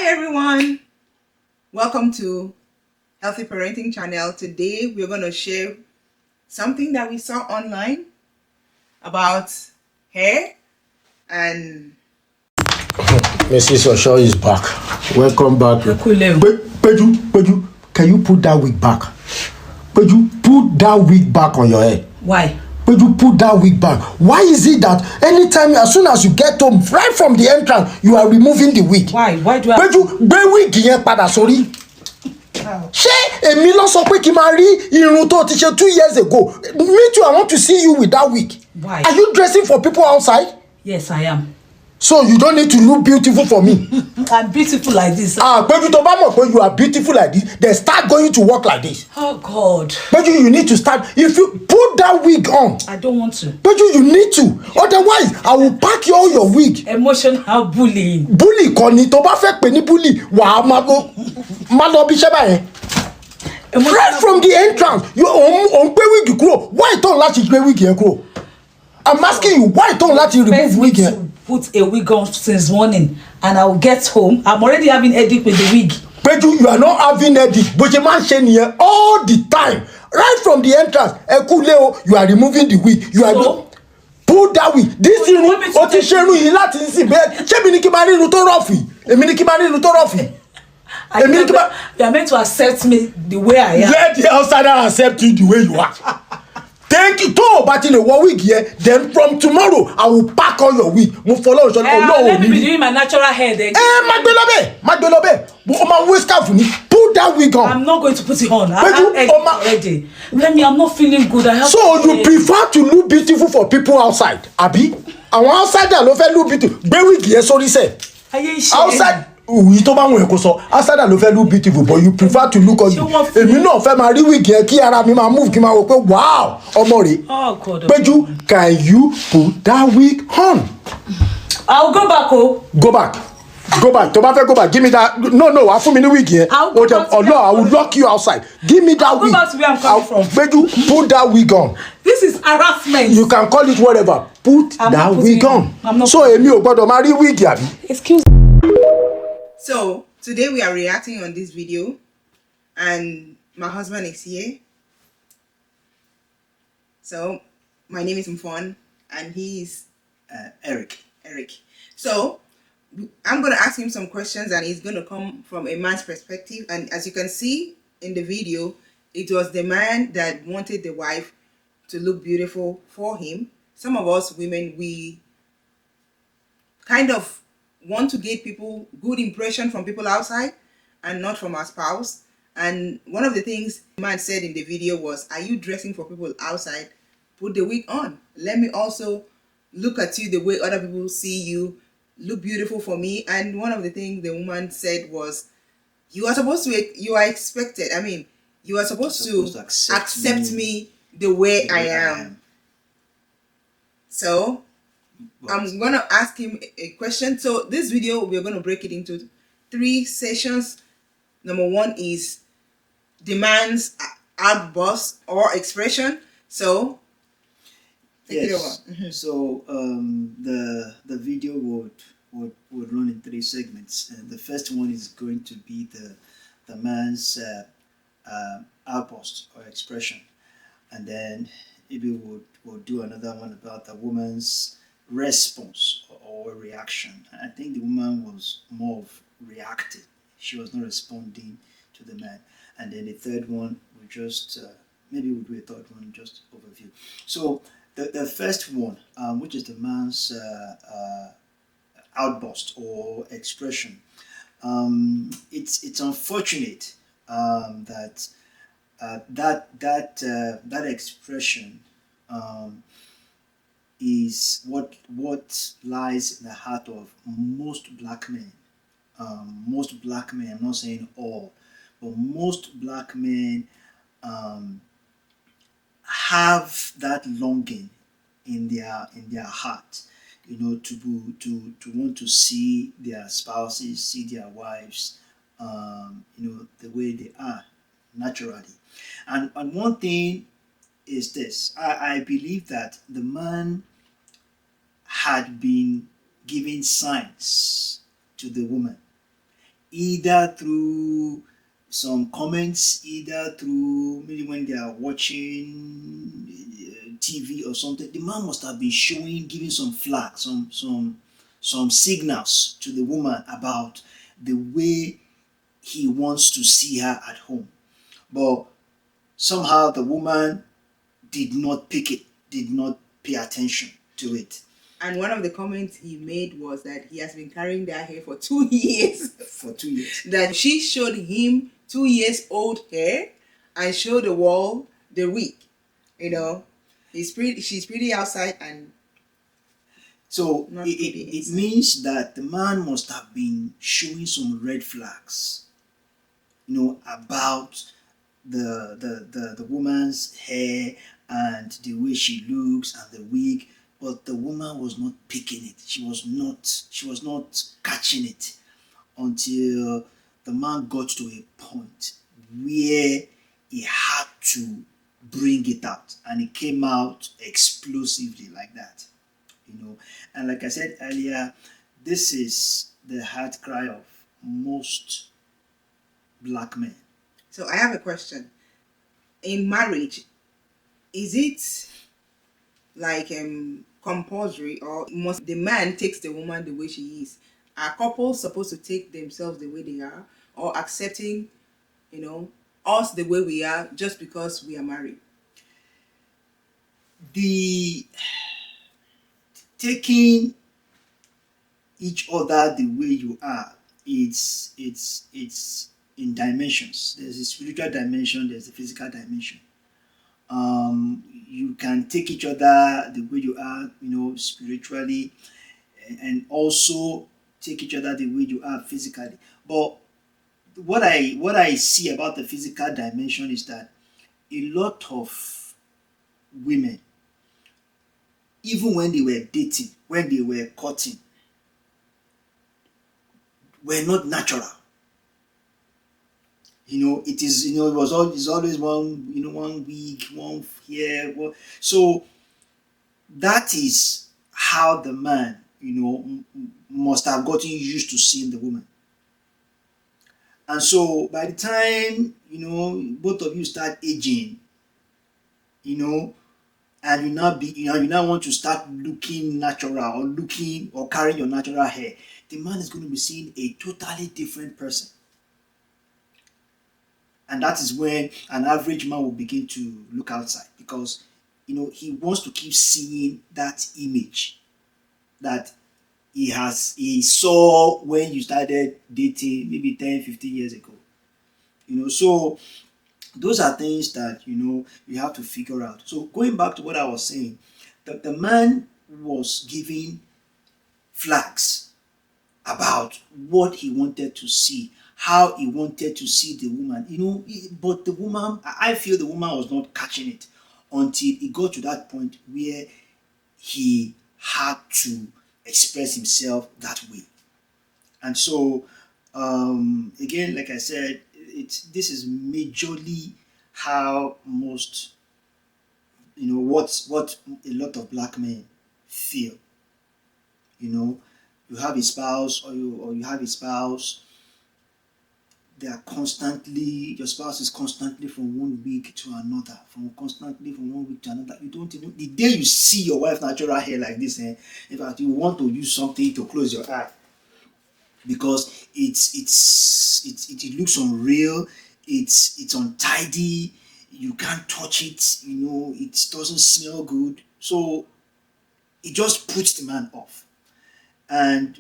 everyone, welcome to Healthy Parenting Channel. Today we're going to share something that we saw online about hair and Mrs. Osho is back. Welcome back. Peju, can you put that wig back? Peju, put that wig back on your head. Why? Peju, put that wig back. Why is it that anytime, as soon as you get home, right from the entrance, you are removing the wig? Why? Why do I? Peju, gbé wig yẹn padà sórí. Ṣé èmi ló sọ pé kí n máa rí irun tó ti ṣe 2 years ago? Me too, I want to see you with that wig. Why? Are you dressing for people outside? Yes, I am. So you don't need to look beautiful for me. I'm beautiful like this. Peju, tó bá mọ̀ pé you are beautiful like this, then start going to work like this. Oh God. Peju, you need to start. If you put that wig on, I don't want to. Peju, you need to. Otherwise, I will pack all your wig. Emotional bullying. Bully kọ́ ni tó bá fẹ́ pè ní bully, wàá máa lọ bí iṣẹ́ báyẹn. Right from the entrance, you on gbé wig kúrò. Why tó ń láti gbé wig yẹn kúrò? I'm asking you, why tó ń láti remove wig yẹn? Put a wig on since morning, and I will get home. I'm already having headache with the wig. Peju, you are not having headache. Bó ṣe máa ń ṣe nìyẹn all the time. Right from the entrance, ẹ kú lé o, you are removing the wig. You are pull that wig. This irun o ti ṣe irun yìí láti sìn bẹ́ẹ̀. Ṣé mi ní kí n máa rí irun tó rọ̀fì? Èmi ní kí n máa rí irun tó rọ̀fì. You are meant to accept me the way I am. Let the outsider accept you the way you are. Thank you. Tó o bá ti lè wọ wig yẹn, then from tomorrow I will pack all your wig. Mo fọlọ́ ìṣọ́ni Ọlọ́run Let me be doing my natural hair then. Má gbé lọ́bẹ̀. O máa wé scarf ni. Put that wig on. I'm not going to put it on. I'm already. I'm not feeling good. So you prefer to look beautiful for people outside, àbí? Àwọn outsider ló fẹ́ look beautiful. Gbé wig yẹn sórí sẹ̀. Outside. Òyì tó bá wọn ẹ̀ kó sọ outsider ló fẹ́ look beautiful but you prefer to look ugly. Èmi náà fẹ́ máa rí wig yẹn kí ara mi máa move kí n máa wò pé wow ọmọ rẹ̀. Peju, can you put that wig on? I'll go back Go back. Tó bá fẹ́ go back, give me that. No, wàá fún mi ní wig yẹn. I will lock you outside. Give me that wig. Go back to where I'm coming from. Peju, put that wig on. This is harassment. You can call it whatever. Put that wig on. So èmi ò gbọ́dọ̀ máa rí wig àbí? Excuse me. So today we are reacting on this video and my husband is here. So my name is Mfon and he's Eric. So I'm going to ask him some questions and he's going to come from a man's perspective. And as you can see in the video, it was the man that wanted the wife to look beautiful for him. Some of us women, we kind of want to get people good impression from people outside and not from our spouse. And one of the things the man said in the video was, are you dressing for people outside? Put the wig on. Let me also look at you the way other people see you. Look beautiful for me. And one of the things the woman said was, you are expected. I mean, you are supposed to accept me the way I am. So I'm going to ask him a question. So this video, we're going to break it into 3 sessions. Number 1 is the man's outburst or expression. So take it over. Mm-hmm. So the video would run in 3 segments. And the first one is going to be the man's outburst or expression. And then maybe we'll do another one about the woman's response or reaction. I think the woman was more of reacting. She was not responding to the man. And then the third one, we just maybe we'll do a third one, just overview. So the first one, which is the man's outburst or expression, it's unfortunate that that expression is what lies in the heart of most black men. Most black men, I'm not saying all, but most black men have that longing in their heart, to want to see their spouses, see their wives, the way they are naturally. And one thing is this: I believe that the man had been giving signs to the woman either through some comments, either through maybe when they are watching TV or something. The man must have been giving some flags, some signals to the woman about the way he wants to see her at home. But somehow the woman did not pick it, did not pay attention to it. And one of the comments he made was that he has been carrying that hair for 2 years. For 2 years. That she showed him 2 years old hair and showed the wall the wig. You know, she's pretty outside and so not it means that the man must have been showing some red flags, about the woman's hair and the way she looks and the wig, but the woman was not picking it. She was not catching it until the man got to a point where he had to bring it out, and it came out explosively like that. And like I said earlier, this is the heart cry of most black men. So I have a question. In marriage, is it like compulsory, or must the man takes the woman the way she is? Are couples supposed to take themselves the way they are, or accepting, us the way we are just because we are married? The taking each other the way you are, it's in dimensions. There's a spiritual dimension, there's a physical dimension. You can take each other the way you are, spiritually, and also take each other the way you are physically. But what I see about the physical dimension is that a lot of women, even when they were dating, when they were courting, were not natural. It's always one wig, one hair. So that is how the man, must have gotten used to seeing the woman. And so by the time, both of you start aging, and you now want to start looking natural, or carrying your natural hair, the man is going to be seeing a totally different person. And that is when an average man will begin to look outside, because he wants to keep seeing that image that he saw when you started dating maybe 10, 15 years ago. So those are things that you have to figure out. So going back to what I was saying, that the man was giving flags about what he wanted to see, how he wanted to see the woman, but the woman, I feel the woman was not catching it until it got to that point where he had to express himself that way. And so again, like I said, this is majorly how most, what a lot of black men feel. You have a spouse, or you have a spouse. Your spouse is constantly from one week to another, constantly from one week to another. You don't even, the day you see your wife natural hair like this, in fact, you want to use something to close your eye, because it looks unreal, it's untidy, you can't touch it, it doesn't smell good. So it just puts the man off. And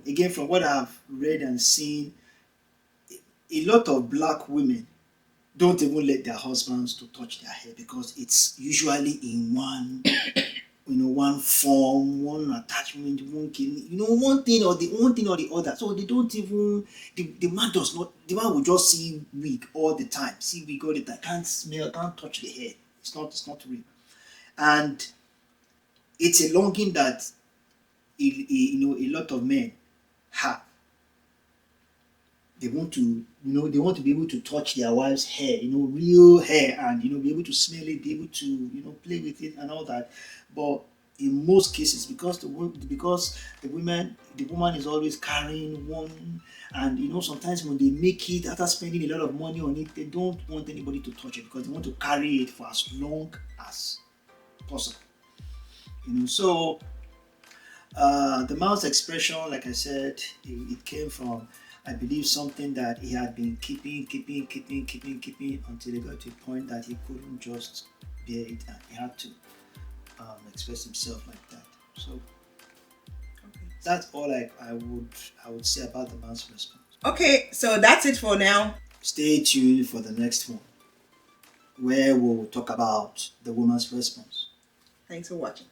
again, from what I've read and seen, a lot of black women don't even let their husbands to touch their hair, because it's usually in one form, one attachment, one thing or the other. So they don't even, the man will just see wig all the time, can't smell, can't touch the hair. It's not real. And it's a longing that a lot of men have. They want to be able to touch their wife's hair, real hair, and be able to smell it, be able to play with it and all that. But in most cases, because the woman is always carrying one, and sometimes when they make it after spending a lot of money on it, they don't want anybody to touch it because they want to carry it for as long as possible. So the man's expression, like I said, it came from, I believe, something that he had been keeping until he got to a point that he couldn't just bear it, and he had to express himself like that. So that's all I would say about the man's response. Okay, so that's it for now. Stay tuned for the next one, where we'll talk about the woman's response. Thanks for watching.